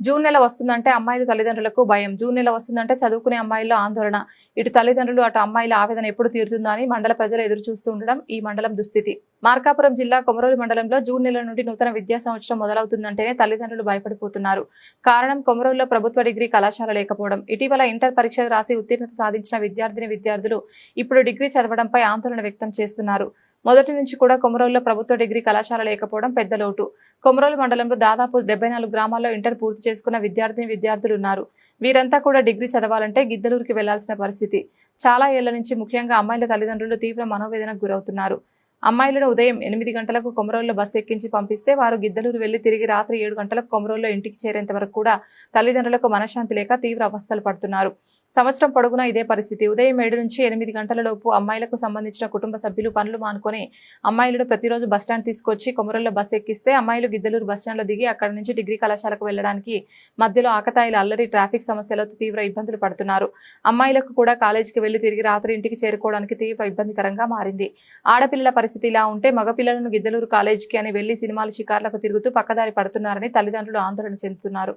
June నెల వస్తుందంటే అమ్మాయిల తల్లిదండ్రులకు భయం. జూన్ నెల వస్తుందంటే చదువుకునే అమ్మాయిల్లో ఆందోళన. ఇటు తల్లిదండ్రులు అటు అమ్మాయిల ఆవేదన ఎప్పుడు తీరుతుందా అని మండల ప్రజలు ఎదురు చూస్తూ ఉండడం ఈ మండలం దుస్థితి. మార్కాపురం జిల్లా కొమరోలు మండలంలో జూన్ నెల నుండి నూతన విద్యా సంవత్సరం మొదలవుతుందంటేనే తల్లిదండ్రులు భయపడిపోతున్నారు. కారణం కొమరోలులో ప్రభుత్వ డిగ్రీ కళాశాల లేకపోవడం. ఇటీవల ఇంటర్ పరీక్ష రాసి ఉత్తీర్ణత సాధించిన విద్యార్థులు ఇప్పుడు డిగ్రీ చదవడంపై ఆందోళన వ్యక్తం చేస్తున్నారు. మొదటి నుంచి కూడా కొమరోలులో ప్రభుత్వ డిగ్రీ కళాశాల లేకపోవడం పెద్ద లోటు. కొమరోలు మండలంలో దాదాపు 74 గ్రామాల్లో ఇంటర్ పూర్తి చేసుకున్న విద్యార్థులు ఉన్నారు. వీరంతా కూడా డిగ్రీ చదవాలంటే గిద్దలూరుకి వెళ్లాల్సిన పరిస్థితి. చాలా ఏళ్ల నుంచి ముఖ్యంగా అమ్మాయిల తల్లిదండ్రులు తీవ్ర మనోవేదనకు గురవుతున్నారు. అమ్మాయిలను ఉదయం 8 గంటలకు కొమరోలులో బస్సు ఎక్కించి పంపిస్తే వారు గిద్దలూరు వెళ్లి తిరిగి రాత్రి 7 గంటలకు కొమరోలులో ఇంటికి చేరేంత వరకు కూడా తల్లిదండ్రులకు మనశ్శాంతి లేక తీవ్ర అవస్థలు పడుతున్నారు. సంవత్సరం పొడుగునా ఇదే పరిస్థితి. ఉదయం 7 నుంచి 8 గంటల లోపు అమ్మాయిలకు సంబంధించిన కుటుంబ సభ్యులు పనులు మానుకొని అమ్మాయిలను ప్రతిరోజు బస్టాండ్ తీసుకొచ్చి కొమరోలులో బస్సు ఎక్కిస్తే అమ్మాయిలు గిద్దలూరు బస్టాండ్లో దిగి అక్కడి నుంచి డిగ్రీ కళాశాలకు వెళ్లడానికి మధ్యలో ఆకతాయిల అల్లరి, ట్రాఫిక్ సమస్యలతో తీవ్ర ఇబ్బందులు పడుతున్నారు. అమ్మాయిలకు కూడా కాలేజీకి వెళ్లి తిరిగి రాత్రి ఇంటికి చేరుకోవడానికి తీవ్ర ఇబ్బందికరంగా మారింది. ఆడపిల్లల పరిస్థితి ఇలా ఉంటే మగపిల్లలను గిద్దలూరు కాలేజీకి అని వెళ్లి సినిమాలు, షికార్లకు తిరుగుతూ పక్కదారి పడుతున్నారని తల్లిదండ్రులు ఆందోళన చెందుతున్నారు.